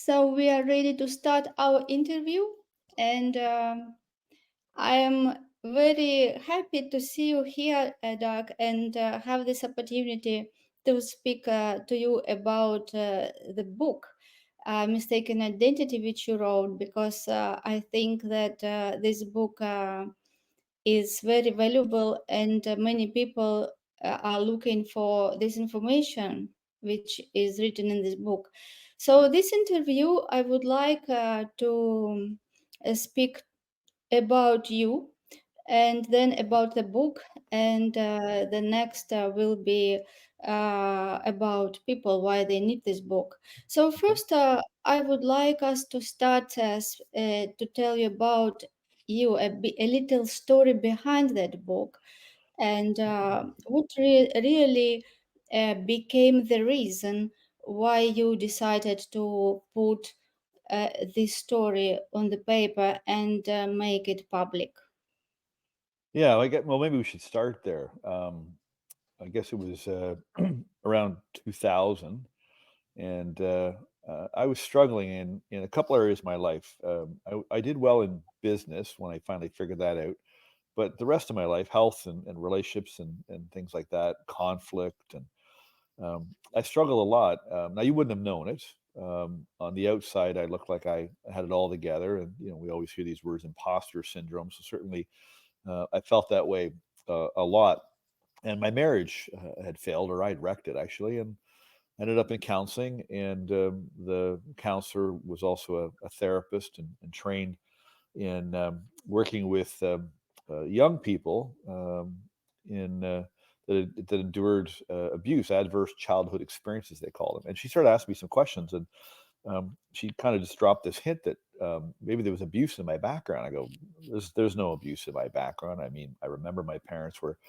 So we are ready to start our interview, and I am very happy to see you here, Doug, and have this opportunity to speak to you about the book, Mistaken Identity, which you wrote, because I think that this book is very valuable, and many people are looking for this information which is written in this book. So this interview I would like to speak about you, and then about the book, and the next will be about people, why they need this book. So Okay. first, I would like us to start to tell you about you a little story behind that book, and what really became the reason why you decided to put this story on the paper and make it public. Yeah, well, maybe we should start there. I guess it was around 2000, and I was struggling in a couple areas of my life. I did well in business when I finally figured that out, but the rest of my life, health and relationships and things like that, conflict, and I struggle a lot. Now you wouldn't have known it. On the outside, I looked like I had it all together, and we always hear these words, imposter syndrome. So certainly, I felt that way a lot. And my marriage had failed, or I'd wrecked it actually, and ended up in counseling. And the counselor was also a therapist and trained in working with young people in that endured abuse, adverse childhood experiences, they call them. And she started asking me some questions, and she kind of just dropped this hint that maybe there was abuse in my background. I go, there's no abuse in my background. I mean, I remember my parents were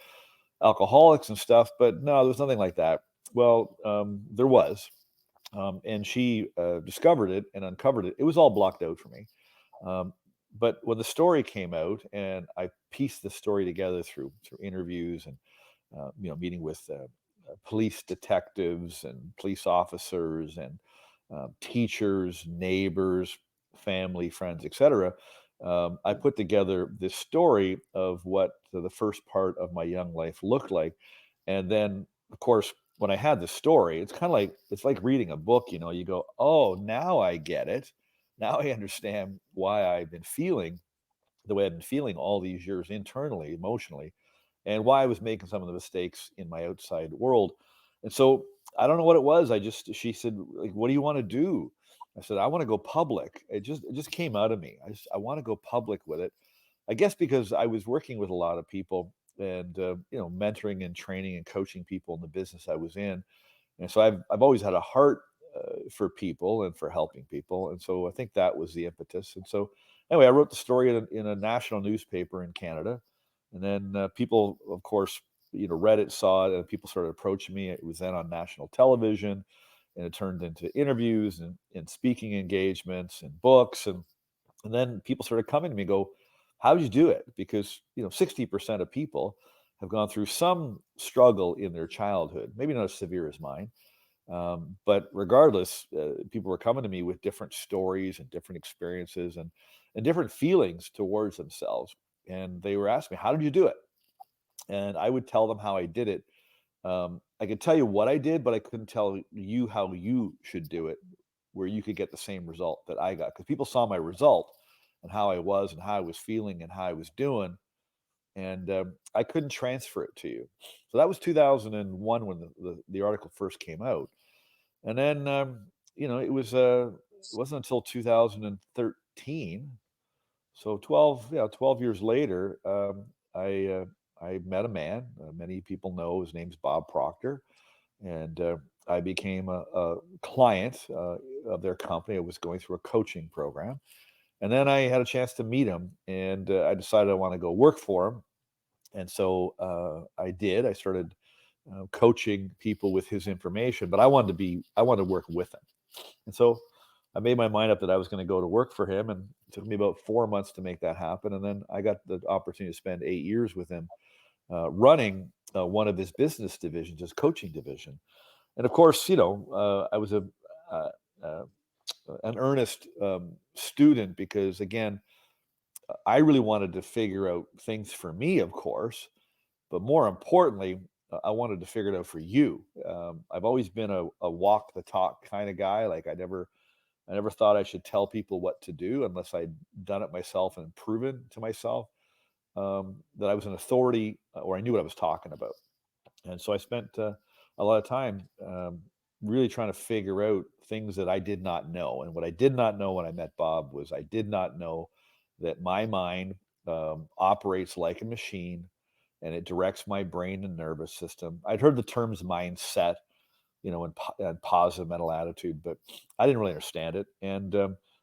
alcoholics and stuff, but no, there was nothing like that. Well, there was. And she discovered it and uncovered it. It was all blocked out for me. Um, but when the story came out, and I pieced the story together through interviews and meeting with police detectives and police officers and teachers, neighbors, family, friends, etc. I put together this story of what the first part of my young life looked like, and then, of course, when I had the story, it's like reading a book. You go, oh, now I get it. Now I understand why I've been feeling the way I've been feeling all these years internally, emotionally, and why I was making some of the mistakes in my outside world. And so I don't know what it was. She said, like, what do you want to do? I said, I want to go public. It just came out of me. I want to go public with it. I guess because I was working with a lot of people and, mentoring and training and coaching people in the business I was in. And so I've always had a heart for people and for helping people. And so I think that was the impetus. And so anyway, I wrote the story in a national newspaper in Canada, and then people, of course, read it, saw it, and people started approaching me. It was then on national television, and it turned into interviews and speaking engagements and books, and then people started coming to me and go, how did you do it? Because 60% of people have gone through some struggle in their childhood, maybe not as severe as mine, but regardless, people were coming to me with different stories and different experiences and different feelings towards themselves. And they were asking me, how did you do it? And I would tell them how I did it. I could tell you what I did, but I couldn't tell you how you should do it, where you could get the same result that I got. Because people saw my result and how I was and how I was feeling and how I was doing. And I couldn't transfer it to you. So that was 2001 when the article first came out. And then, it wasn't until 2013, so 12 years later, I met a man. Many people know his name's Bob Proctor, and I became a client of their company. I was going through a coaching program, and then I had a chance to meet him, and I decided I want to go work for him. And so I did. I started coaching people with his information, but I wanted to work with him. And so I made my mind up that I was going to go to work for him, and it took me about 4 months to make that happen. And then I got the opportunity to spend 8 years with him, running one of his business divisions, his coaching division. And of course, I was uh, uh, an earnest student because, again, I really wanted to figure out things for me, of course, but more importantly, I wanted to figure it out for you. I've always been a walk the talk kind of guy. Like I never thought I should tell people what to do unless I'd done it myself and proven to myself that I was an authority or I knew what I was talking about. And so I spent a lot of time really trying to figure out things that I did not know. And what I did not know when I met Bob was I did not know that my mind operates like a machine and it directs my brain and nervous system. I'd heard the terms mindset, and positive mental attitude, but I didn't really understand it. And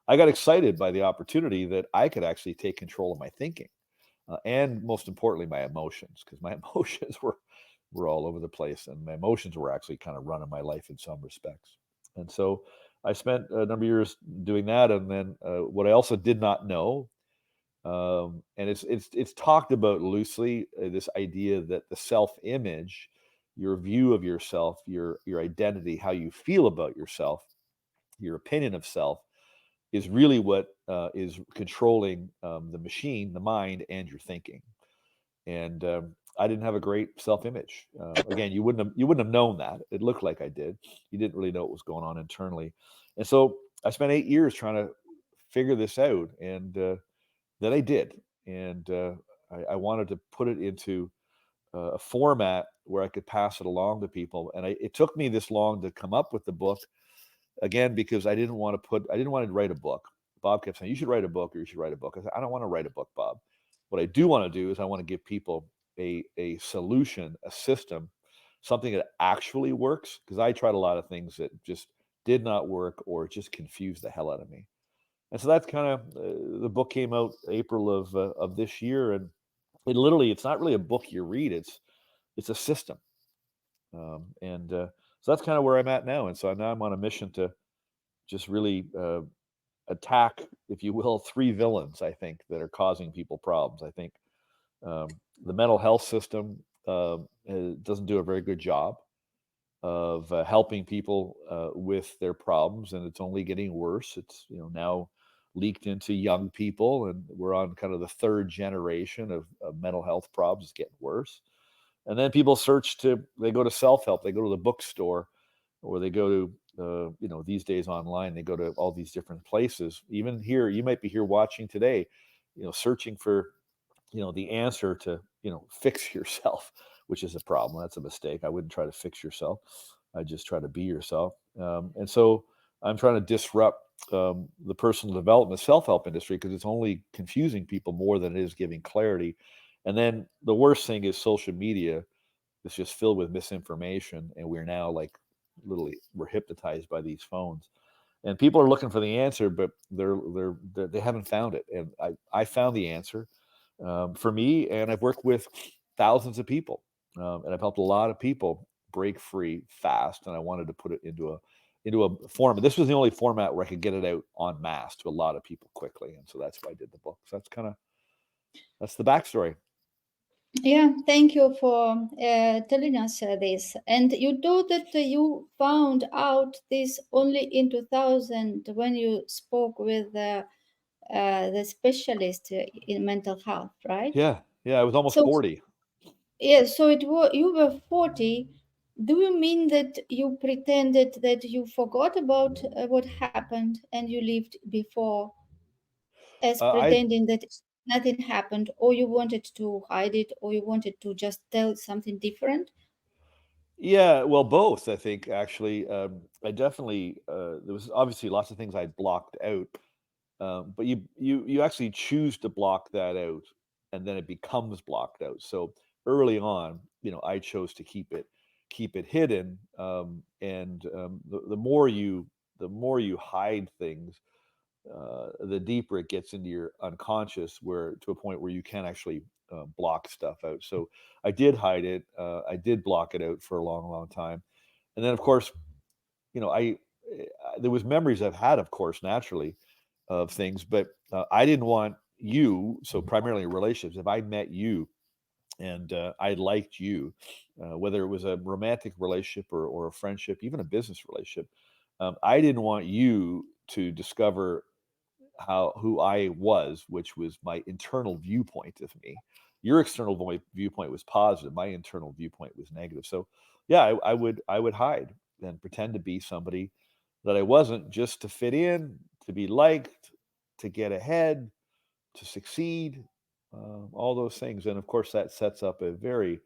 I got excited by the opportunity that I could actually take control of my thinking and most importantly, my emotions, because my emotions were all over the place, and my emotions were actually kind of running my life in some respects. And so I spent a number of years doing that, and then what I also did not know, and it's talked about loosely, this idea that the self image, your view of yourself, your identity, how you feel about yourself, your opinion of self, is really what is controlling the machine, the mind, and your thinking. And I didn't have a great self-image. Again, you wouldn't have known that. It looked like I did. You didn't really know what was going on internally, and so I spent 8 years trying to figure this out, and then I did. And I wanted to put it into a format where I could pass it along to people. And it took me this long to come up with the book again because I didn't want to write a book. Bob kept saying, "You should write a book, or you should write a book." I said, "I don't want to write a book, Bob. What I do want to do is I want to give people a solution, a system, something that actually works." Because I tried a lot of things that just did not work or just confused the hell out of me. And so that's kind of the book came out April of this year, and it's not really a book you read. It's a system, and so that's kind of where I'm at now. And so now I'm on a mission to just really attack, if you will, three villains, I think, that are causing people problems. I think the mental health system doesn't do a very good job of helping people with their problems, and it's only getting worse. It's now leaked into young people, and we're on kind of the third generation of mental health problems. It's getting worse. And then people they go to self-help, they go to the bookstore, or they go to these days online, they go to all these different places. Even here, you might be here watching today, searching for the answer to fix yourself, which is a problem. That's a mistake. I wouldn't try to fix yourself. I just try to be yourself. And so I'm trying to disrupt the personal development self-help industry because it's only confusing people more than it is giving clarity. And then the worst thing is social media is just filled with misinformation, and we're now like literally we're hypnotized by these phones, and people are looking for the answer, but they haven't found it. And I found the answer for me, and I've worked with thousands of people, and I've helped a lot of people break free fast. And I wanted to put it into a format. This was the only format where I could get it out en masse to a lot of people quickly, and so that's why I did the book. So that's the backstory. Yeah, thank you for telling us this. And you told that you found out this only in 2000 when you spoke with the specialist in mental health, right? Yeah, I was almost So, 40. yeah, so you were 40. Do you mean that you pretended that you forgot about what happened and you lived before as I pretending that nothing happened, or you wanted to hide it, or you wanted to just tell something different? Yeah, well, both, I think, actually. I definitely, there was obviously lots of things I blocked out, but you actually choose to block that out, and then it becomes blocked out. So early on, I chose to keep it hidden, and the more you hide things, the deeper it gets into your unconscious, where to a point where you can actually block stuff out. So I did hide it. I did block it out for a long, long time, and then of course, I there was memories I've had, of course, naturally, of things, but I didn't want you. So primarily relationships. If I met you and I liked you, whether it was a romantic relationship or a friendship, even a business relationship, I didn't want you to discover who I was, which was my internal viewpoint of me. Your external viewpoint was positive. My internal viewpoint was negative. So, yeah, I would hide and pretend to be somebody that I wasn't, just to fit in, to be liked, to get ahead, to succeed, all those things. And of course, that sets up a very,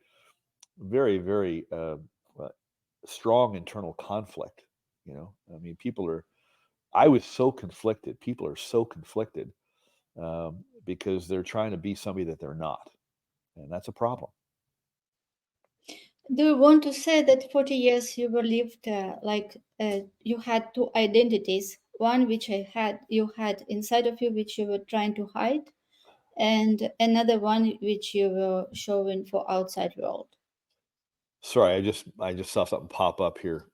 very, very uh, strong internal conflict. I mean, I was so conflicted. People are so conflicted because they're trying to be somebody that they're not. And that's a problem. Do you want to say that 40 years you were lived you had two identities, one which you had inside of you, which you were trying to hide, and another one which you were showing for outside world? Sorry, I just saw something pop up here,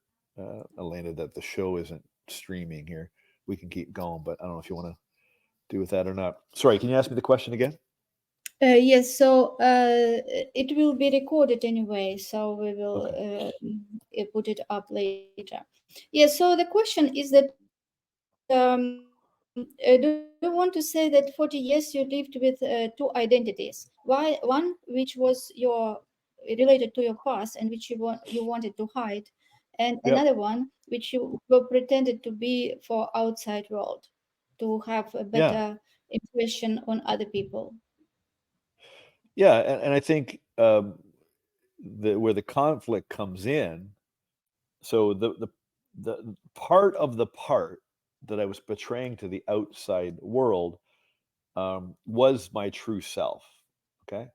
Elena, that the show isn't streaming here. We can keep going, but I don't know if you want to do with that or not. Sorry, can you ask me the question again? Yes, so it will be recorded anyway, so we will Okay. put it up later. Yes, so the question is that do you want to say that 40 years you lived with two identities? One which was related to your past and which you wanted to hide, and another Yep. one which you were pretended to be for outside world to have a Yeah. better impression on other people. Yeah. And I think where the conflict comes in, so the part that I was portraying to the outside world was my true self. Okay,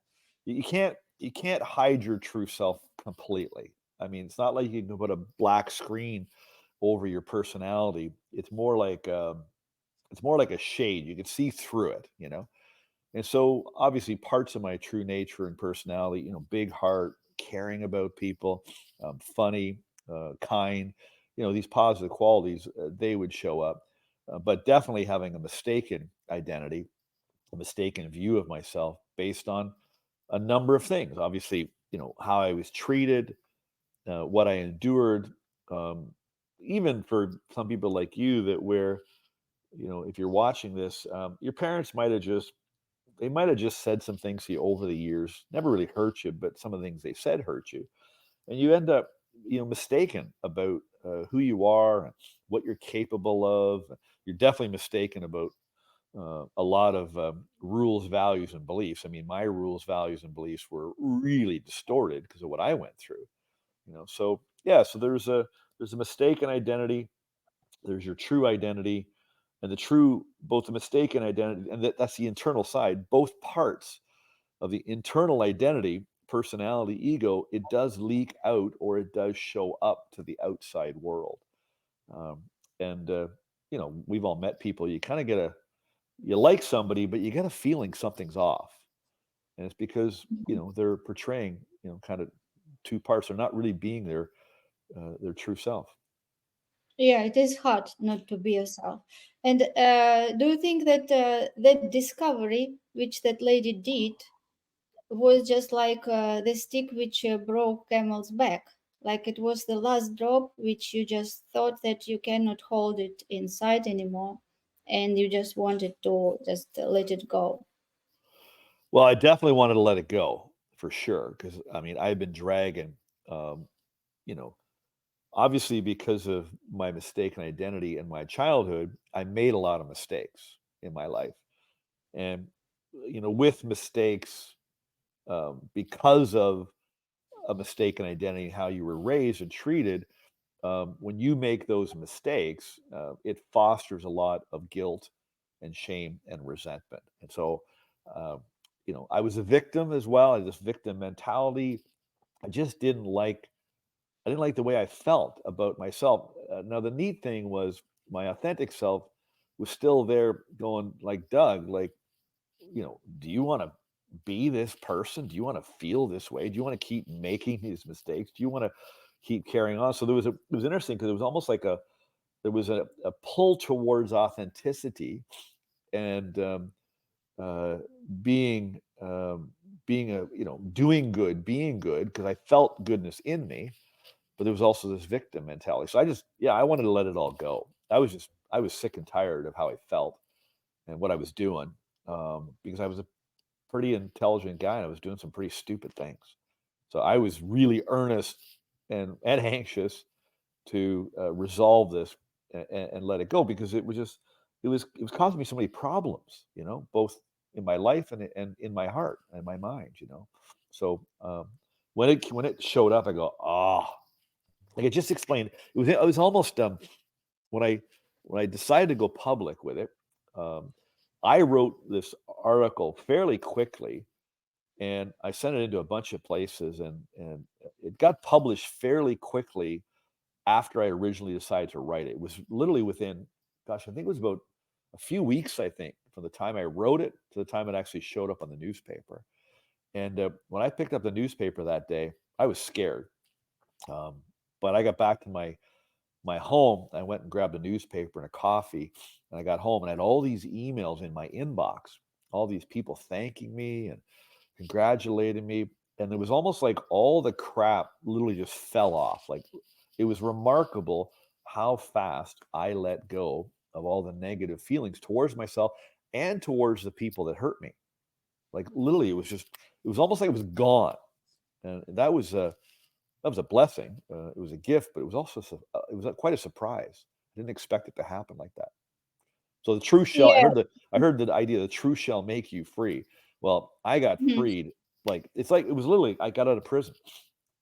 you can't hide your true self completely. I mean, it's not like you can put a black screen over your personality. It's more like a shade. You can see through it. And so, obviously, parts of my true nature and personality, big heart, caring about people, funny, kind, these positive qualities, they would show up. But definitely having a mistaken identity, a mistaken view of myself based on a number of things. Obviously, how I was treated, what I endured, um, even for some people like you that where, if you're watching this, your parents might have just said some things to you over the years, never really hurt you, but some of the things they said hurt you. And you end up, mistaken about who you are and what you're capable of. You're definitely mistaken about a lot of rules, values, and beliefs. I mean, my rules, values, and beliefs were really distorted because of what I went through. So yeah, so there's a mistaken identity, there's your true identity, and both the mistaken identity and that's the internal side. Both parts of the internal identity, personality, ego, it does leak out or it does show up to the outside world. Um, and we've all met people. You kind of get a you like somebody, but you get a feeling something's off, and it's because they're portraying kind of two parts. They're not really being their true self. Yeah, it is hard not to be yourself. And do you think that that discovery, which that lady did, was just like the stick which broke camel's back? Like it was the last drop, which you just thought that you cannot hold it inside anymore, and you just wanted to just let it go. Well, I definitely wanted to let it go for sure because I mean I've been dragging, um, you know, obviously because of my mistaken identity in my childhood, I made a lot of mistakes in my life, and with mistakes, because of a mistaken identity, how you were raised and treated, when you make those mistakes, it fosters a lot of guilt and shame and resentment. And so, uh, I was a victim as well. I had this victim mentality. I just didn't like. I didn't like the way I felt about myself. Now, the neat thing was my authentic self was still there, going like, Doug, like, do you want to be this person? Do you want to feel this way? Do you want to keep making these mistakes? Do you want to keep carrying on? So it was interesting because it was almost like there was a pull towards authenticity and uh, being, being doing good, being good, because I felt goodness in me, but there was also this victim mentality. So I wanted to let it all go. I was sick and tired of how I felt and what I was doing, because I was a pretty intelligent guy and I was doing some pretty stupid things. So I was really earnest and anxious to resolve this and let it go, because it was just it was causing me so many problems, both in my life and in my heart and my mind, So when it showed up, I go, like it just explained. It was almost when I when I decided to go public with it. Um, I wrote this article fairly quickly, and I sent it into a bunch of places, and it got published fairly quickly after I originally decided to write it. It was literally within, gosh, I think it was about a few weeks, I think, from the time I wrote it to the time it actually showed up on the newspaper. And when I picked up the newspaper that day, I was scared. Um, but I got back to my home. I went and grabbed a newspaper and a coffee, and I got home and I had all these emails in my inbox, all these people thanking me and congratulating me. And it was almost like all the crap literally just fell off. Like it was remarkable how fast I let go of all the negative feelings towards myself and towards the people that hurt me. Like literally, it was almost like it was gone. And that was a blessing. It was a gift, but it was also it was quite a surprise. I didn't expect it to happen like that. So the truth shall. Yeah. I heard the idea the truth shall make you free. Well, I got Mhm. freed. Like it was literally I got out of prison.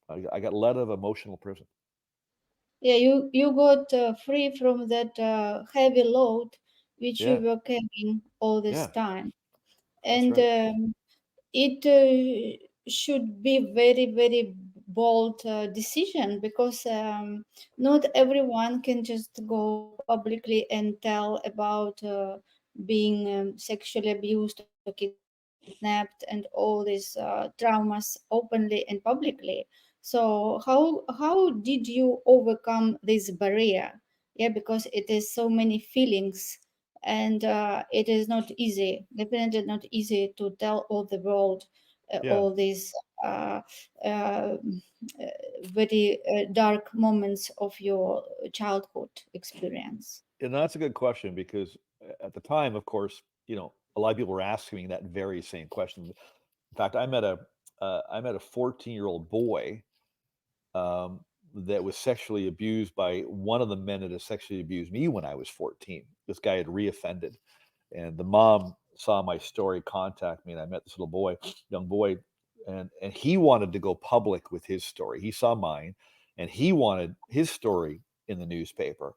I got let out of emotional prison. Yeah, you got free from that heavy load which you Yeah, were carrying all this yeah, time, that's and right. it should be very bold decision, because not everyone can just go publicly and tell about being sexually abused or kidnapped and all these traumas openly and publicly. So how did you overcome this barrier? Yeah, because it is so many feelings, and it is not easy, definitely not easy to tell all the world Yeah, all these uh, uh, very dark moments of your childhood experience. and that's a good question because at the time, of course, a lot of people were asking me that very same question. In fact, I met a 14-year-old boy um, that was sexually abused by one of the men that had sexually abused me when I was 14. This guy had reoffended, and the mom saw my story, contact me, and I met this little boy, young boy, and he wanted to go public with his story. He saw mine, and he wanted his story in the newspaper.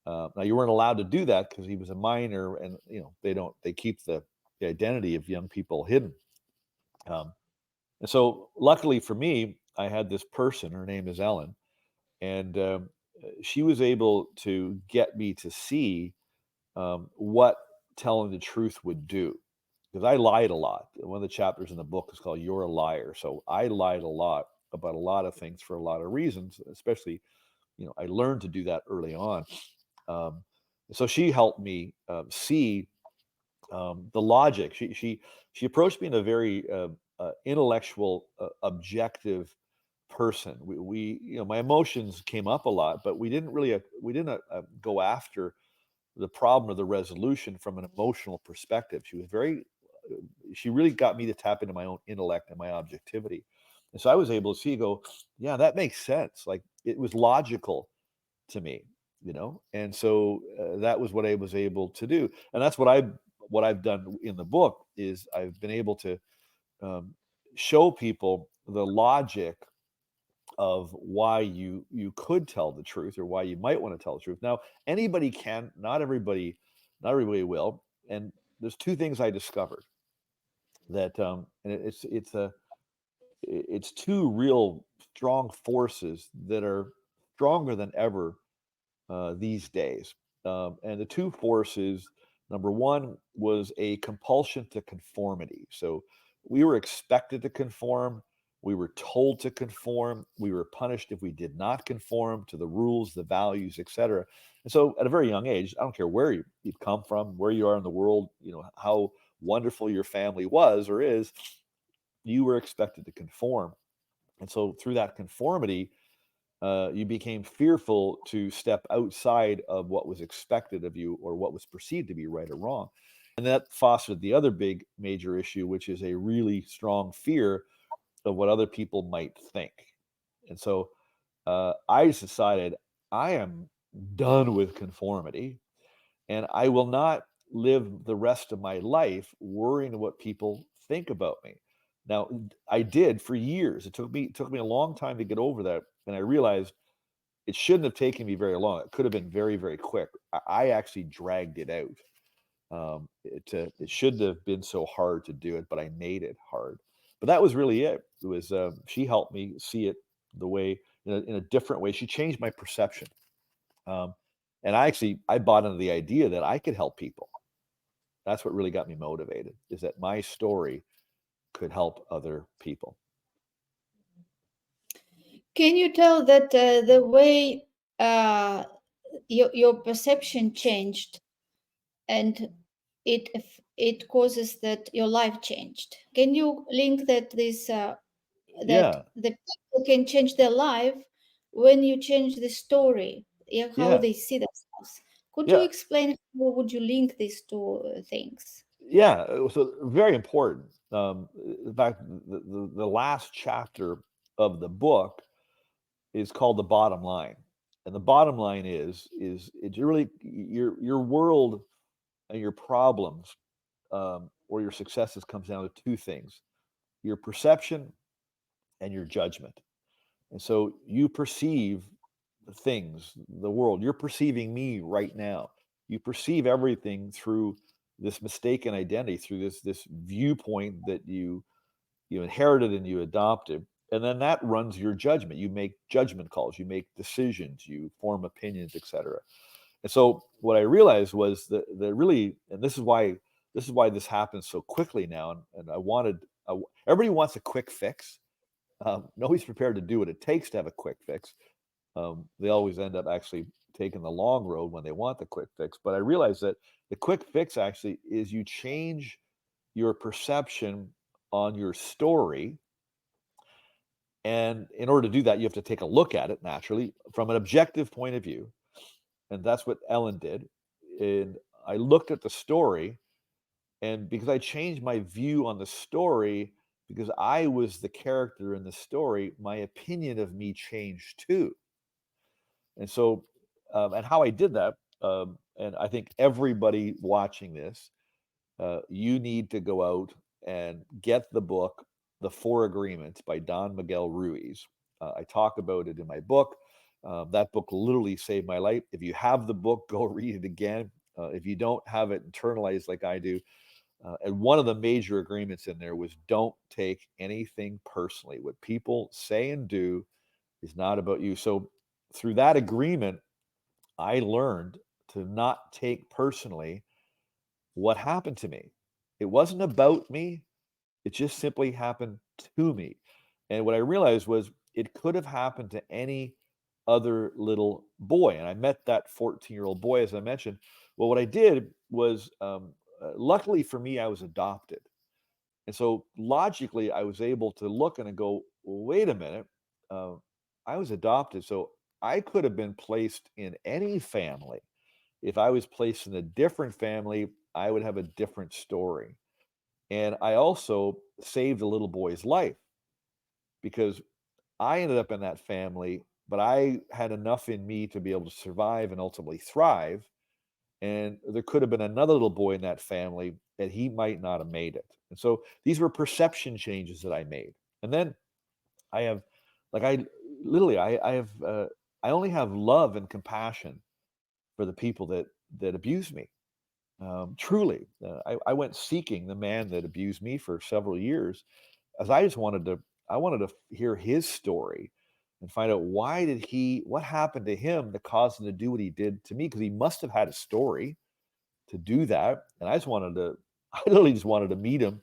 Now you weren't allowed to do that because he was a minor, and they keep the identity of young people hidden. Um, and so, luckily for me, I had this person. Her name is Ellen, and she was able to get me to see what telling the truth would do. Because I lied a lot. One of the chapters in the book is called "You're a Liar." So I lied a lot about a lot of things for a lot of reasons. Especially, I learned to do that early on. Um, so she helped me see the logic. She approached me in a very intellectual, objective person. My emotions came up a lot, but we didn't go after the problem or the resolution from an emotional perspective. She really got me to tap into my own intellect and my objectivity. And so I was able to see, go, yeah, that makes sense. Like it was logical to me, and so that was what I was able to do, and that's what I've done in the book is I've been able to um, show people the logic of why you could tell the truth or why you might want to tell the truth. Now, anybody can, not everybody will, and there's two things I discovered that, and it's two real strong forces that are stronger than ever these days. And the two forces, number one, was a compulsion to conformity. So we were expected to conform. We were told to conform. We were punished if we did not conform to the rules, the values, etc. And so, at a very young age, I don't care where you've come from, where you are in the world, how wonderful your family was or is, you were expected to conform. And so, through that conformity, You became fearful to step outside of what was expected of you or what was perceived to be right or wrong. And that fostered the other big major issue, which is a really strong fear of what other people might think. And so I just decided I am done with conformity and I will not live the rest of my life worrying what people think about me. Now, I did for years. It took me a long time to get over that, and I realized it shouldn't have taken me very long. It could have been very, very quick. I actually dragged it out. It shouldn't have been so hard to do it, but I made it hard. But that was really it. It was she helped me see it the way in a different way. She changed my perception, um, and I bought into the idea that I could help people. That's what really got me motivated. Is that my story could help other people? Can you tell that the way uh, your perception changed and it causes that your life changed? Can you link that this that Yeah, the people can change their life when you change the story, yeah, how yeah, they see themselves? Could you yeah. explain how would you link these two things? Yeah, so very important. In fact, the last chapter of the book is called the bottom line, and the bottom line is it's really your world and your problems or your successes comes down to two things: your perception and your judgment. And so you perceive things, the world. You're perceiving me right now. You perceive everything through this mistaken identity, through this viewpoint that you inherited and you adopted. And then that runs your judgment. You make judgment calls, you make decisions, you form opinions, etc. And so what I realized was that really, and this is why this happens so quickly now. And everybody wants a quick fix. Nobody's prepared to do what it takes to have a quick fix. They always end up actually taking the long road when they want the quick fix. But I realized that the quick fix actually is you change your perception on your story. And in order to do that, you have to take a look at it naturally from an objective point of view. And that's what Ellen did. And I looked at the story, and because I changed my view on the story, because I was the character in the story, my opinion of me changed too. And so, and how I did that, and I think everybody watching this, you need to go out and get the book, The Four Agreements by Don Miguel Ruiz. I talk about it in my book. That book literally saved my life. If you have the book, go read it again. If you don't have it internalized like I do, and one of the major agreements in there was don't take anything personally. What people say and do is not about you. So through that agreement, I learned to not take personally what happened to me. It wasn't about me, it just simply happened to me. And what I realized was it could have happened to any other little boy. And I met that 14-year-old boy, as I mentioned. Well, what I did was, luckily for me, I was adopted. And so logically, I was able to look and go, well, wait a minute, uh, I was adopted. So I could have been placed in any family. If I was placed in a different family, I would have a different story. And I also saved a little boy's life because I ended up in that family, but I had enough in me to be able to survive and ultimately thrive. And there could have been another little boy in that family that he might not have made it. And so these were perception changes that I made. And then I have, like, I literally, I have, I only have love and compassion for the people that abuse me. Truly, I went seeking the man that abused me for several years, as I wanted to hear his story and find out what happened to him that caused him to do what he did to me, because he must have had a story to do that. And I literally just wanted to meet him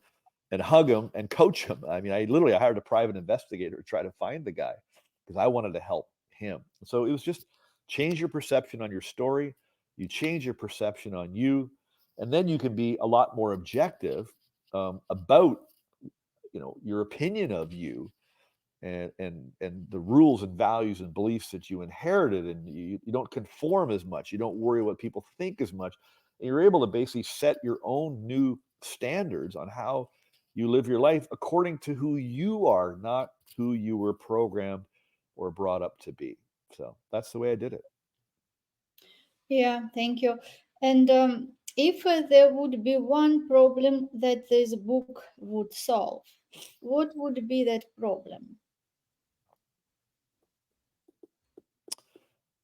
and hug him and coach him. I mean, I hired a private investigator to try to find the guy because I wanted to help him. So it was just change your perception on your story, you change your perception on you, and then you can be a lot more objective about your opinion of you, and the rules and values and beliefs that you inherited, and you don't conform as much, you don't worry what people think as much, and you're able to basically set your own new standards on how you live your life according to who you are, not who you were programmed or brought up to be. So that's the way I did it. Yeah, thank you. And if there would be one problem that this book would solve, what would be that problem?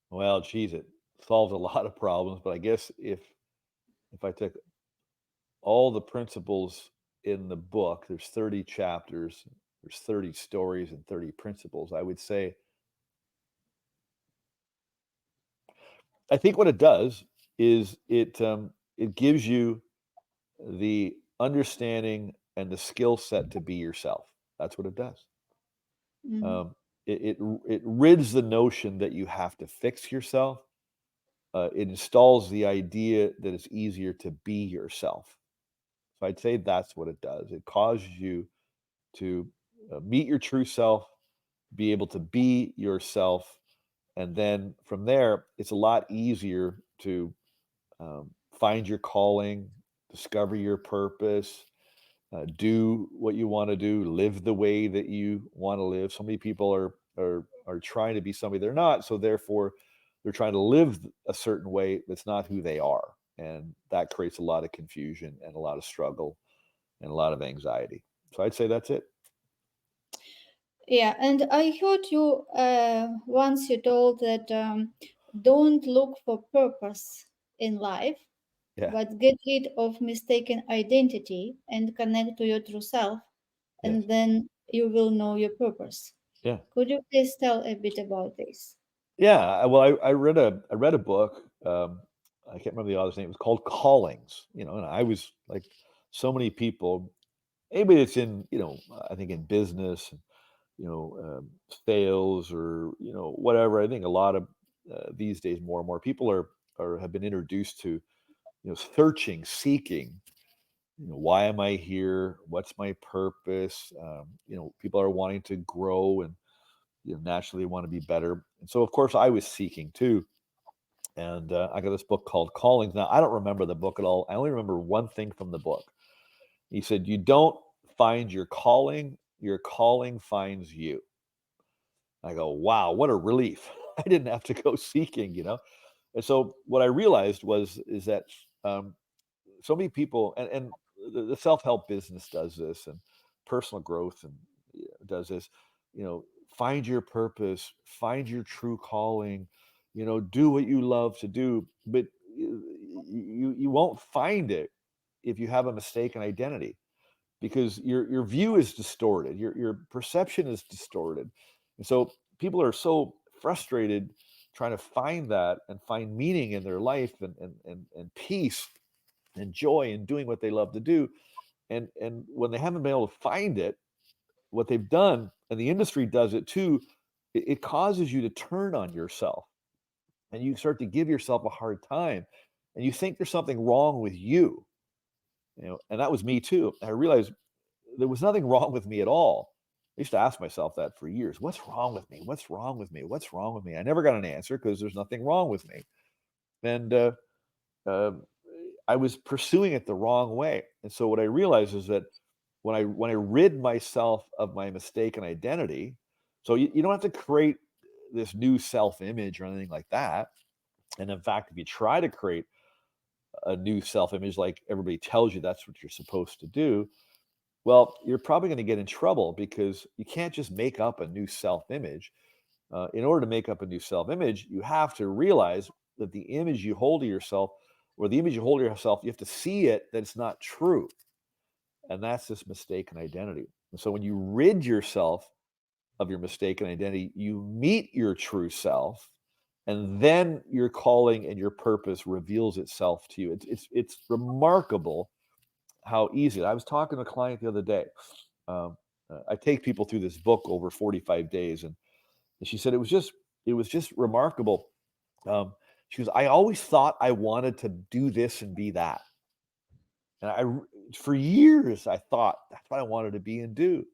Well, geez, it solves a lot of problems, but I guess if I took all the principles in the book, there's 30 chapters, there's 30 stories and 30 principles. I would say, I think what it does is it gives you the understanding and the skill set to be yourself. That's what it does. Mhm. Um, it rids the notion that you have to fix yourself. It installs the idea that it's easier to be yourself. So I'd say that's what it does. It causes you to meet your true self, be able to be yourself, and then from there, it's a lot easier to find your calling, discover your purpose, do what you want to do, live the way that you want to live. So many people are trying to be somebody they're not, so therefore they're trying to live a certain way that's not who they are, and that creates a lot of confusion and a lot of struggle and a lot of anxiety. So I'd say that's it. Yeah, and I heard you once you told that don't look for purpose in life, Yeah. but get rid of mistaken identity and connect to your true self, Yes. and then you will know your purpose. Yeah. Could you please tell a bit about this? Yeah. Well, I read a book. I can't remember the author's name. It was called Callings. And I was like so many people. Anybody that's in, I think in business, sales, or whatever. I think a lot of these days, more and more people are have been introduced to searching, seeking. Why am I here? What's my purpose? People are wanting to grow, and naturally want to be better. And so, of course, I was seeking too. And I got this book called Callings. Now, I don't remember the book at all. I only remember one thing from the book. He said, "You don't find your calling finds you." I go, wow, what a relief. I didn't have to go seeking. And so what I realized is that um, so many people, and the self-help business does this, and personal growth and does this, you know, find your purpose, find your true calling, do what you love to do, but you won't find it if you have a mistaken identity, because your view is distorted, your perception is distorted, and so people are so frustrated trying to find that and find meaning in their life, and peace and joy in doing what they love to do, and when they haven't been able to find it, what they've done, and the industry does it too, it causes you to turn on yourself, and you start to give yourself a hard time, and you think there's something wrong with you. And that was me too. I realized there was nothing wrong with me at all. I used to ask myself that for years. What's wrong with me? What's wrong with me? What's wrong with me? I never got an answer because there's nothing wrong with me. And uh, I was pursuing it the wrong way. And so what I realized is that when I rid myself of my mistaken identity, so you don't have to create this new self-image or anything like that. And in fact, if you try to create a new self-image like everybody tells you that's what you're supposed to do, well, you're probably going to get in trouble, because you can't just make up a new self-image. In order to make up a new self-image, you have to realize that the image you hold of yourself, or the image you hold of yourself, you have to see it that it's not true, and that's this mistaken identity. And so when you rid yourself of your mistaken identity, you meet your true self, and then your calling and your purpose reveals itself to you. It's remarkable how easy. I was talking to a client the other day. Um, I take people through this book over 45 days, and she said it was just remarkable. Um, she goes, I always thought I wanted to do this and be that, and for years I thought that's what I wanted to be and do.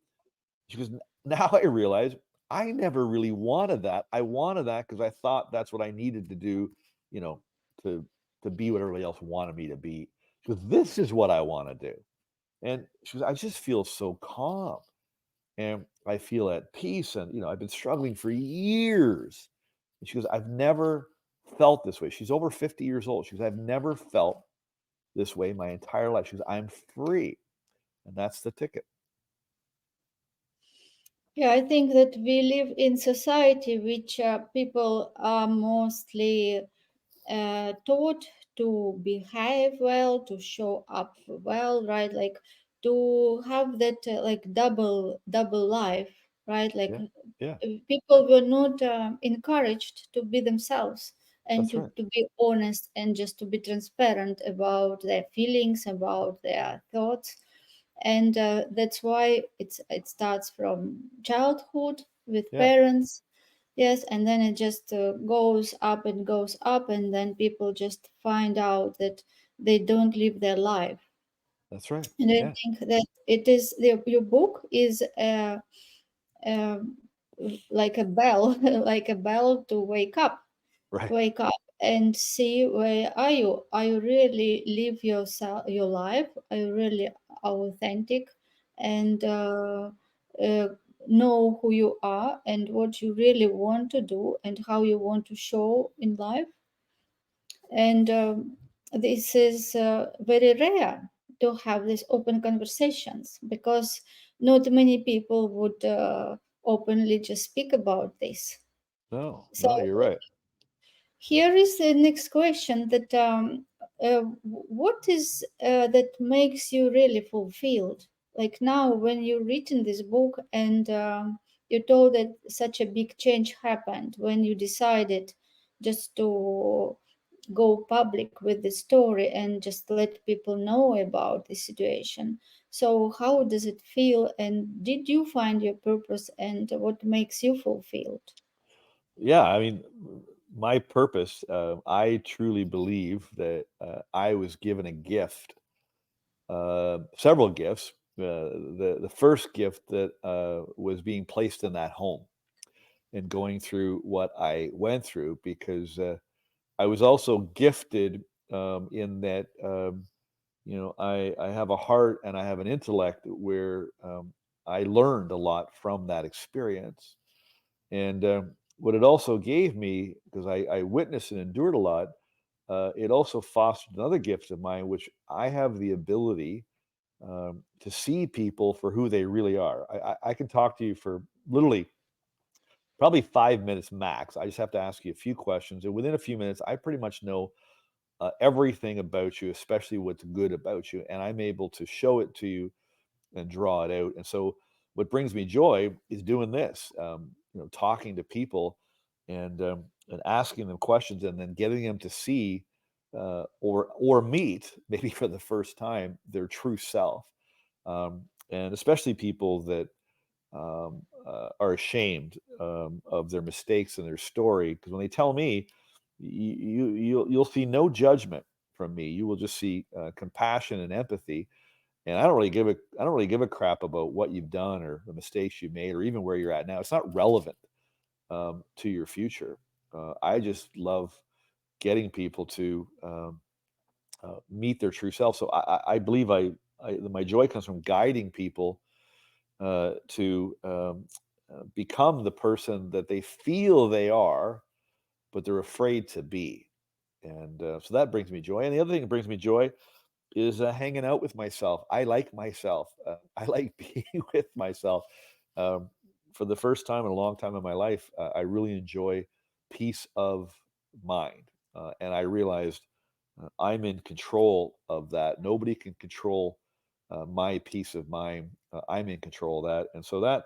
She goes, now I realize I never really wanted that. I wanted that because I thought that's what I needed to do, you know, to to be what everybody else wanted me to be. Because this is what I want to do. And she goes, I just feel so calm and I feel at peace. And, I've been struggling for years. And she goes, I've never felt this way. She's over 50 years old. She goes, I've never felt this way my entire life. She goes, I'm free. And that's the ticket. Yeah, I think that we live in society which people are mostly taught to behave well, to show up well, right? Like to have that like double life, right? Like Yeah. Yeah. people were not encouraged to be themselves and That's right. to be honest and just to be transparent about their feelings, about their thoughts. And that's why it starts from childhood with Yeah. parents. Yes, and then it just goes up and goes up, and then people just find out that they don't live their life. That's right. And I Yeah. think that it is your book is um like a bell, like a bell to Right. wake up and see where are you. Are you really live your life? Are you really authentic and uh, know who you are and what you really want to do and how you want to show in life? And this is very rare to have these open conversations because not many people would openly just speak about this. No, So no, you're right. here is the next question that what is that makes you really fulfilled? Like now, when you written this book and you told that such a big change happened when you decided just to go public with the story and just let people know about the situation. So, how does it feel? And did you find your purpose? And what makes you fulfilled? Yeah, I mean, my purpose, I truly believe that I was given a gift, several gifts. The first gift that was being placed in that home and going through what I went through, because I was also gifted in that I have a heart and I have an intellect where I learned a lot from that experience. And what it also gave me, because I witnessed and endured a lot, it also fostered another gift of mine, which I have the ability to see people for who they really are. I can talk to you for literally probably 5 minutes max. I just have to ask you a few questions. And within a few minutes, I pretty much know everything about you, especially what's good about you. And I'm able to show it to you and draw it out. And so what brings me joy is doing this, talking to people and asking them questions and then getting them to see or meet maybe for the first time their true self. And especially people that are ashamed of their mistakes and their story, because when they tell me, you'll see no judgment from me. You will just see compassion and empathy, and I don't really give a crap about what you've done or the mistakes you made or even where you're at now. It's not relevant to your future. I just love getting people to meet their true self. So I believe my joy comes from guiding people to become the person that they feel they are, but they're afraid to be. And so that brings me joy. And the other thing that brings me joy is hanging out with myself. I like myself. I like being with myself. Um, for the first time in a long time in my life, I really enjoy peace of mind. And I realized I'm in control of that. Nobody can control my peace of mind. I'm in control of that. And so that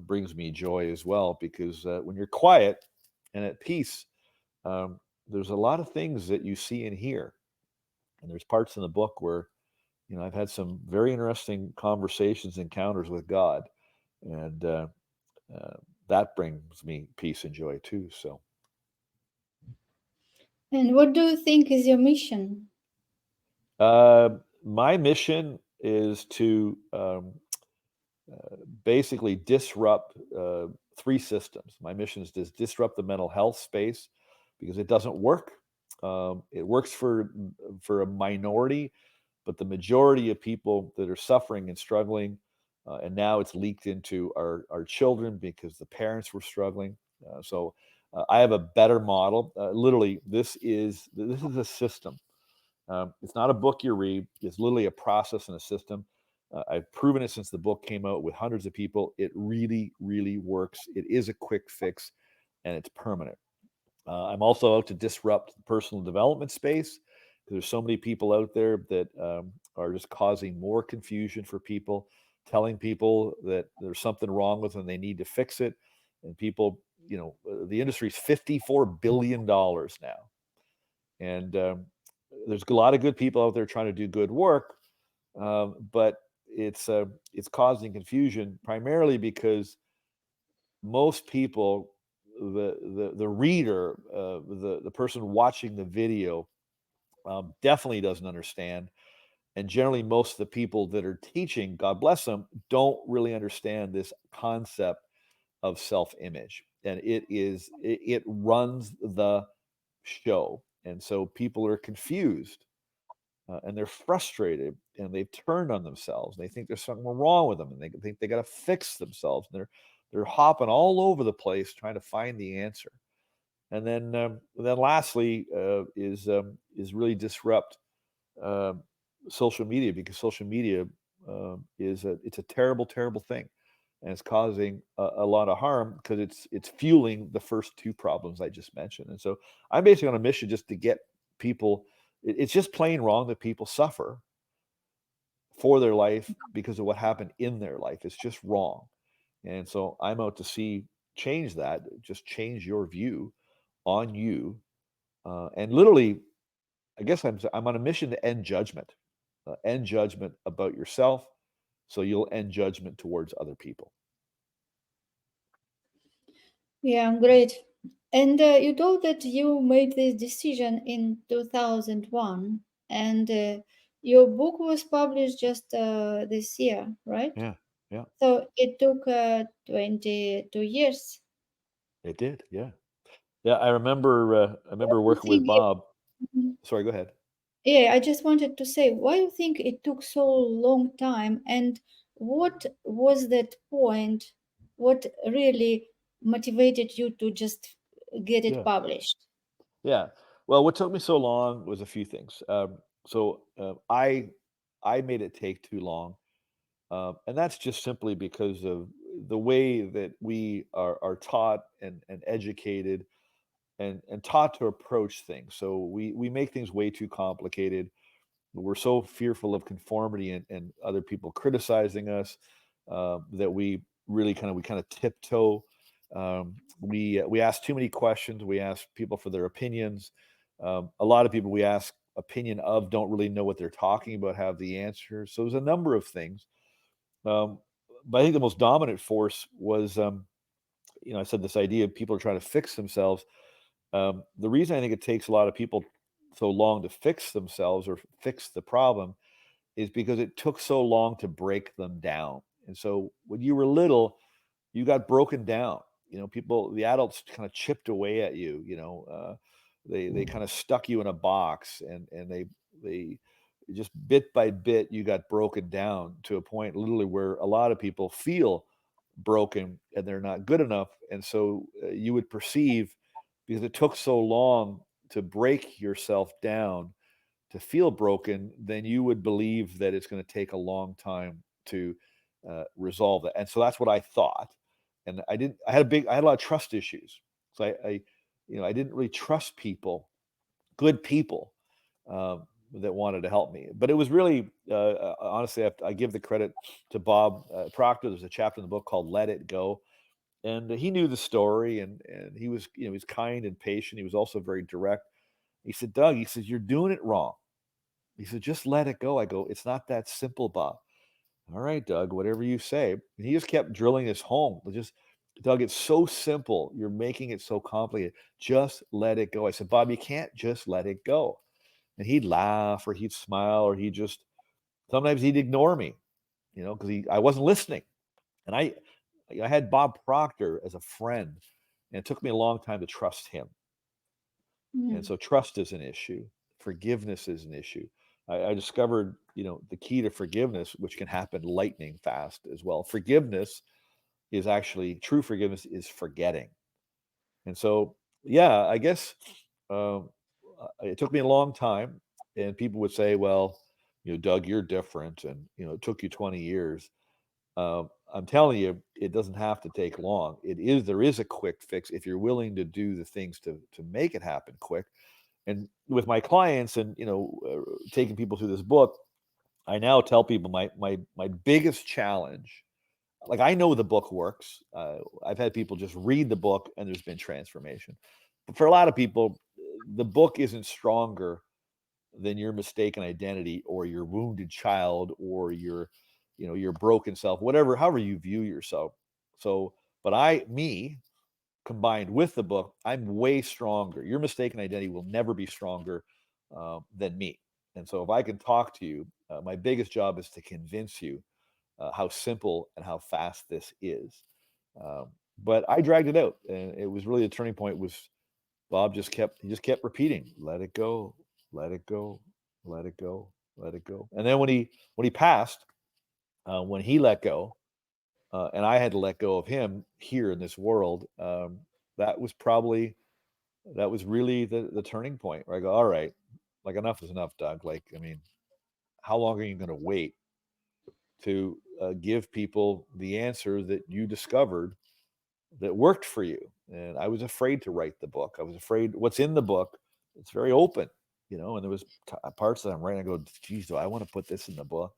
brings me joy as well, because when you're quiet and at peace, um, there's a lot of things that you see and hear. And there's parts in the book where I've had some very interesting conversations, encounters with God, and uh, that brings me peace and joy too. So, And what do you think is your mission? uh, my mission is to basically disrupt three systems. My mission is to disrupt the mental health space because it doesn't work. It works for a minority, but the majority of people that are suffering and struggling, and now it's leaked into our children because the parents were struggling. So I have a better model. Literally, this is a system. It's not a book you read. It's literally a process and a system. I've proven it since the book came out with hundreds of people. It really, really works. It is a quick fix, and it's permanent. I'm also out to disrupt the personal development space because there's so many people out there that are just causing more confusion for people, telling people that there's something wrong with them, they need to fix it. And people, the industry is $54 billion now. And there's a lot of good people out there trying to do good work, but it's causing confusion primarily because most people, the reader, the person watching the video, definitely doesn't understand. And generally, most of the people that are teaching, God bless them, don't really understand this concept of self-image, and it runs the show. And so people are confused, and they're frustrated, and they've turned on themselves. They think there's something wrong with them, and they think they got to fix themselves. And they're hopping all over the place trying to find the answer. And then lastly is really disrupt uh, social media, because social media it's a terrible, terrible thing, and it's causing a lot of harm because it's fueling the first two problems I just mentioned. And so I'm basically on a mission just to get people. It's just plain wrong that people suffer for their life because of what happened in their life. It's just wrong. And so I'm out to see change that, just change your view on you, and literally, I guess I'm on a mission to end judgment about yourself, so you'll end judgment towards other people. Yeah, great. And you told that you made this decision in 2001, and your book was published just this year, right? Yeah, yeah, So it took 22 years. it did. Yeah, yeah. I remember You working with think Bob. it, Sorry, go ahead. yeah, I just wanted to say, why you think it took so long time, and what was that point? What really motivated you to just get it Yeah, published? yeah. Well, what took me so long was a few things. I made it take too long, and that's just simply because of the way that we are taught and educated and taught to approach things. So we make things way too complicated. We're so fearful of conformity and other people criticizing us, that we kind of tiptoe. We ask too many questions. We ask people for their opinions. A lot of people we ask opinion of don't really know what they're talking about, have the answers. So there's a number of things. Um, but I think the most dominant force was, I said this idea of people are trying to fix themselves. The reason I think it takes a lot of people so long to fix themselves or fix the problem is because it took so long to break them down. And so when you were little, you got broken down. The adults kind of chipped away at you. They kind of stuck you in a box, and they just bit by bit you got broken down to a point literally where a lot of people feel broken and they're not good enough. And so you would perceive, because it took so long to break yourself down to feel broken, then you would believe that it's going to take a long time to resolve that. And so that's what I thought. And I didn't. I had a lot of trust issues. So I didn't really trust people, good people, that wanted to help me. But it was really, honestly, I give the credit to Bob Proctor. There's a chapter in the book called "Let It Go," and he knew the story, and he was kind and patient. He was also very direct. He said, "Doug," he says, "you're doing it wrong." He said, "Just let it go." I go, "It's not that simple, Bob." "All right, Doug, whatever you say." And he just kept drilling this home. Just, "Doug, it's so simple. You're making it so complicated. Just let it go." I said, "Bob, you can't just let it go." And he'd laugh, or he'd smile, or sometimes he'd ignore me, because I wasn't listening. And I had Bob Proctor as a friend, and it took me a long time to trust him. And Mm. so trust is an issue. Forgiveness is an issue. I discovered, the key to forgiveness, which can happen lightning fast as well. Forgiveness is actually true forgiveness is forgetting. And so, yeah, I guess um, it took me a long time, and people would say, "Well, Doug, you're different, and it took you 20 years." I'm telling you, it doesn't have to take long. There is a quick fix if you're willing to do the things to make it happen quick. And with my clients, and taking people through this book, I now tell people my biggest challenge. Like, I know the book works. I've had people just read the book, and there's been transformation. But for a lot of people, the book isn't stronger than your mistaken identity, or your wounded child, or your broken self, whatever, however you view yourself. So, but me, combined with the book, I'm way stronger. Your mistaken identity will never be stronger than me. And so, if I can talk to you, my biggest job is to convince you how simple and how fast this is. Um, but I dragged it out, and it was really the turning point. Was Bob just kept repeating, "Let it go, let it go, let it go, let it go." And then when he passed, when he let go, and I had to let go of him here in this world, that was probably that was really the turning point where I go, all right, like, enough is enough, Doug. Like, I mean, how long are you going to wait to give people the answer that you discovered that worked for you? And I was afraid to write the book. I was afraid what's in the book. It's very open, and there was parts that I'm writing. I go, geez, do I want to put this in the book?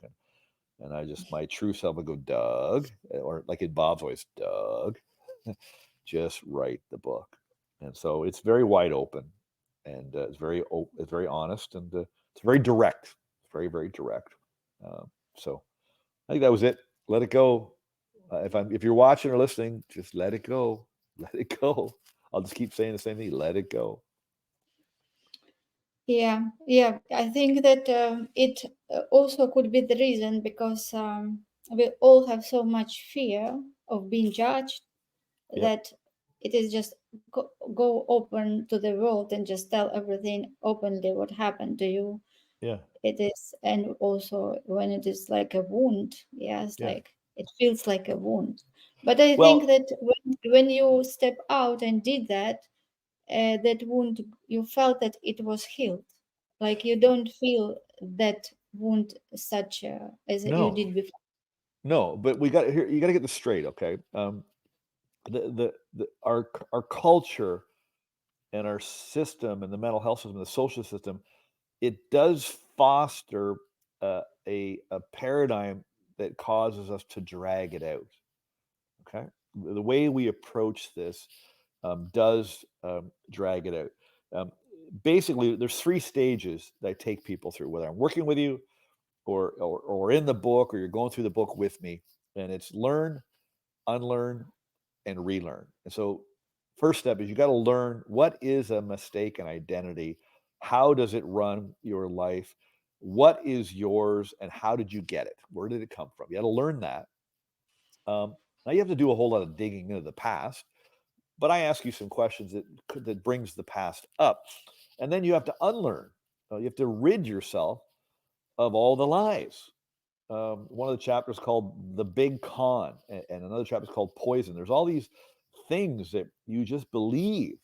And I just, my true self would go, Doug, or like in Bob's voice, Doug, just write the book. And so it's very wide open, and it's very honest, and it's very direct. It's very, very direct. So I think that was it. Let it go. If you're watching or listening, just let it go. Let it go. I'll just keep saying the same thing. Let it go. Yeah, yeah. I think that it also could be the reason because we all have so much fear of being judged Yep. that it is just go open to the world and just tell everything openly what happened to you. Yeah. It is, and also when it is like a wound, yes, Yeah. like it feels like a wound. But I think Well, that when you step out and did that, that wound, you felt that it was healed. Like you don't feel that wound such as you no, did before. no, but you got to get this straight, okay? Our culture and our system and the mental health system, the social system, it does foster a paradigm that causes us to drag it out. Okay, the way we approach this does drag it out. Um, Basically, there's three stages that I take people through, whether I'm working with you, or in the book, or you're going through the book with me, and it's learn, unlearn, and relearn. And so, first step is you got to learn what is a mistaken identity. How does it run your life? What is yours, and how did you get it? Where did it come from? You got to learn that. Now you have to do a whole lot of digging into the past, but I ask you some questions that brings the past up, and then you have to unlearn. You have to rid yourself of all the lies. One of the chapters called "The Big Con," and another chapter is called "Poison." There's all these things that you just believe.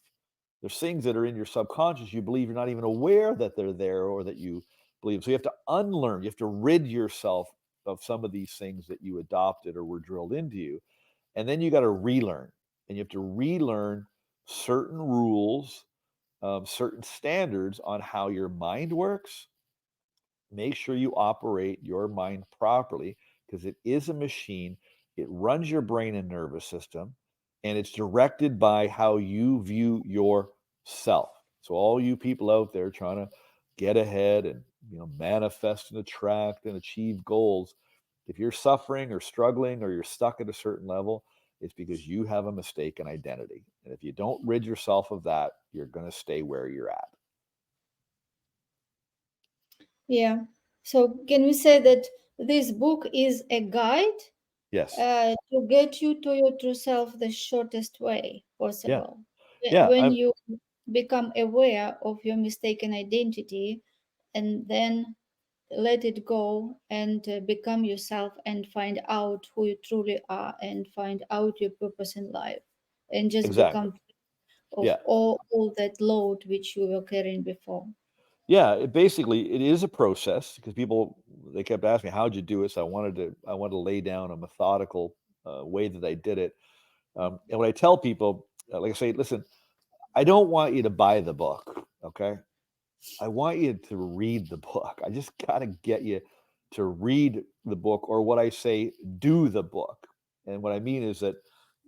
There's things that are in your subconscious you believe, you're not even aware that they're there, or that you believe. So you have to unlearn. You have to rid yourself of some of these things that you adopted or were drilled into you, and then you got to relearn. And you have to relearn certain rules, certain standards on how your mind works. Make sure you operate your mind properly, because it is a machine. It runs your brain and nervous system, and it's directed by how you view yourself. So all you people out there trying to get ahead and manifest and attract and achieve goals, if you're suffering or struggling, or you're stuck at a certain level, it's because you have a mistaken identity. And if you don't rid yourself of that, you're going to stay where you're at. Yeah. So can we say that this book is a guide, Yes. to get you to your true self the shortest way Yeah. possible. Yeah. When you become aware of your mistaken identity and then let it go and become yourself and find out who you truly are and find out your purpose in life and just Exactly. become free of Yeah. all that load which you were carrying before. Yeah, basically it is a process because people they kept asking me how'd you do it. So I wanted to lay down a methodical way that I did it. And when I tell people, like I say, listen, I don't want you to buy the book, okay? I want you to read the book. I just got to get you to read the book, or what I say, do the book. And what I mean is that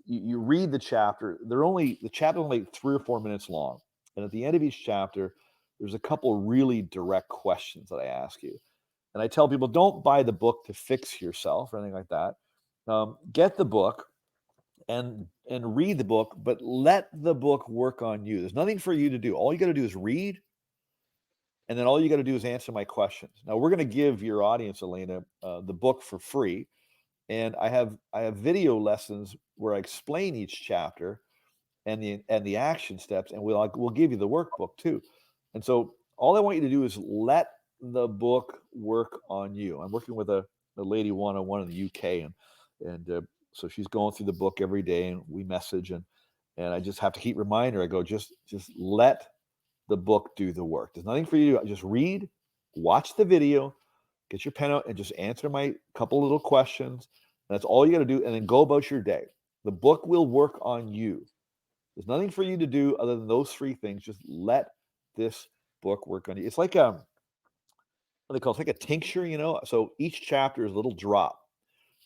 you read the chapter. The chapter only like 3 or 4 minutes long, and at the end of each chapter, there's a couple really direct questions that I ask you. And I tell people, don't buy the book to fix yourself or anything like that. Get the book and read the book, but let the book work on you. There's nothing for you to do. All you got to do is read, and then all you got to do is answer my questions. Now we're going to give your audience, Elena, the book for free, and I have video lessons where I explain each chapter and the action steps, and we'll give you the workbook too. And so all I want you to do is let the book work on you. I'm working with a lady one on one in the UK, and so she's going through the book every day, and we message and I just have to keep reminding her. I go, just let the book do the work. There's nothing for you to do. Just read, watch the video, get your pen out, and just answer my couple little questions. That's all you got to do, and then go about your day. The book will work on you. There's nothing for you to do other than those three things. Just let this book work on you. It's like what they call it's like a tincture, you know. So each chapter is a little drop.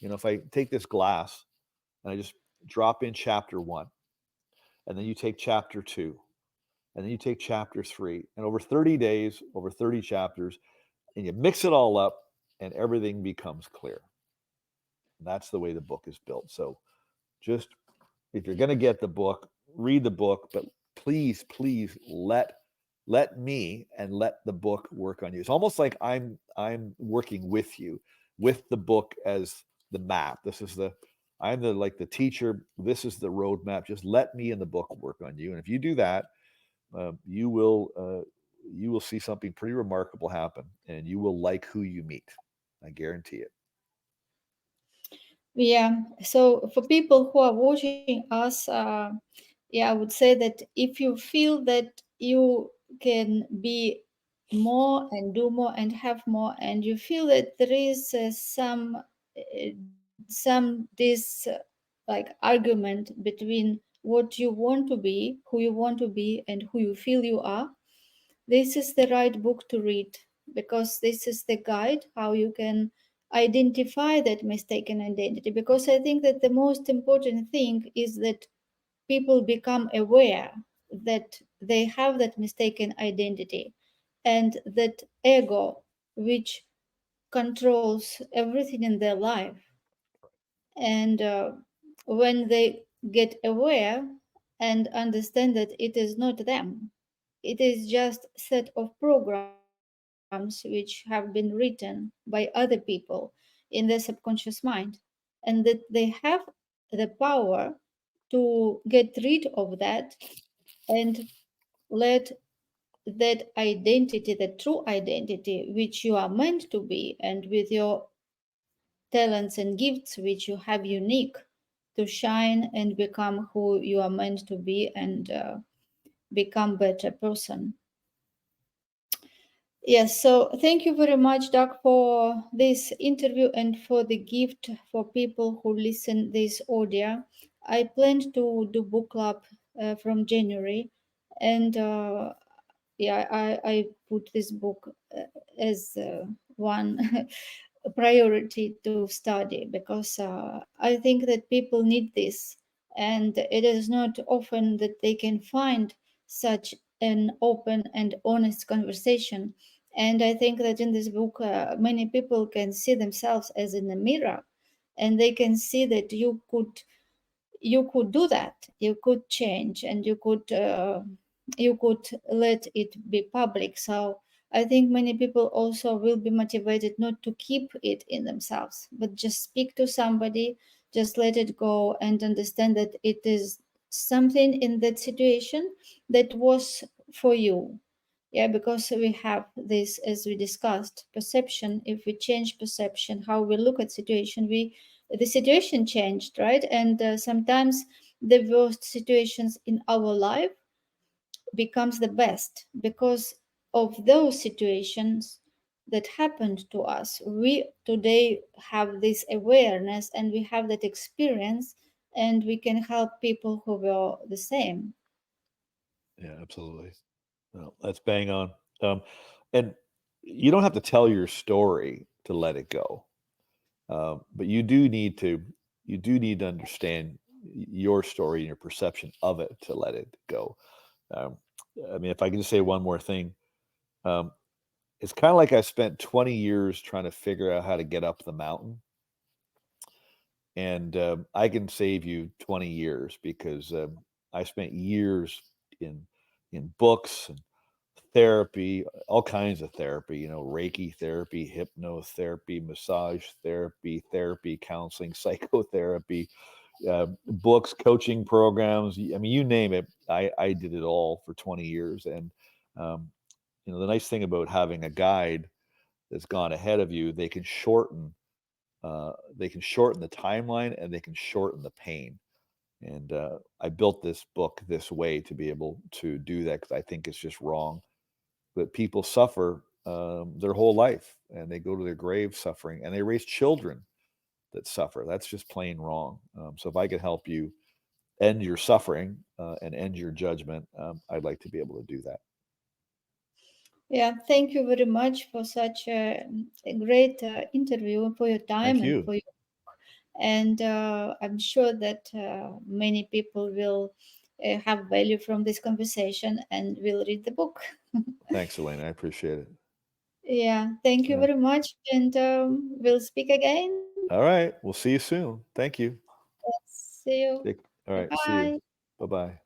You know, if I take this glass and I just drop in chapter one, and then you take chapter two, and then you take chapter three, and over 30 days, over 30 chapters, and you mix it all up, and everything becomes clear. And that's the way the book is built. So just if you're going to get the book, read the book, but please let me and let the book work on you. It's almost like I'm working with you with the book as the map. This is the I'm the like the teacher. This is the roadmap. Just let me and the book work on you. And if you do that, you will see something pretty remarkable happen, and you will like who you meet. I guarantee it. Yeah. So for people who are watching us, yeah, I would say that if you feel that you can be more and do more and have more, and you feel that there is some this like argument between what you want to be, who you want to be, and who you feel you are, this is the right book to read because this is the guide how you can identify that mistaken identity. Because I think that the most important thing is that people become aware that they have that mistaken identity and that ego which controls everything in their life. And when they get aware and understand that it is not them, it is just set of programs which have been written by other people in their subconscious mind, and that they have the power to get rid of that and let that identity, the true identity which you are meant to be, and with your talents and gifts which you have unique, to shine and become who you are meant to be and become better person. Yes, so thank you very much, Doug, for this interview and for the gift for people who listen this audio. I plan to do book club from January, and yeah, I put this book as one priority to study because I think that people need this, and it is not often that they can find such an open and honest conversation. And I think that in this book, many people can see themselves as in a mirror, and they can see that you could do that, you could change, and you could let it be public. So I think many people also will be motivated not to keep it in themselves, but just speak to somebody, just let it go and understand that it is something in that situation that was for you. Yeah, because we have this, as we discussed, perception. If we change perception, how we look at situation, the situation changed, right? And sometimes the worst situations in our life becomes the best because of those situations that happened to us. We today have this awareness and we have that experience, and we can help people who were the same. Yeah, absolutely. No, that's bang on. Um, and you don't have to tell your story to let it go. But you do need to understand your story and your perception of it to let it go. Um, I mean, if I can just say one more thing, um, it's kind of like I spent 20 years trying to figure out how to get up the mountain, and I can save you 20 years because I spent years in books and therapy, all kinds of therapy, Reiki therapy, hypnotherapy, massage therapy, therapy, counseling, psychotherapy, books, coaching programs. I mean, you name it. I did it all for 20 years. And, um, the nice thing about having a guide that's gone ahead of you, they can shorten the timeline and they can shorten the pain. And I built this book this way to be able to do that because I think it's just wrong that people suffer their whole life and they go to their grave suffering and they raise children that suffer. That's just plain wrong. So if I could help you end your suffering and end your judgment, I'd like to be able to do that. Yeah, thank you very much for such a great interview, for your time Thank and you. for your, and I'm sure that many people will have value from this conversation and will read the book. Thanks, Elena. I appreciate it. Yeah, thank you Yeah. very much, and we'll speak again. All right. We'll see you soon. Thank you. See you. Take, all Bye right. See you. bye. Bye bye.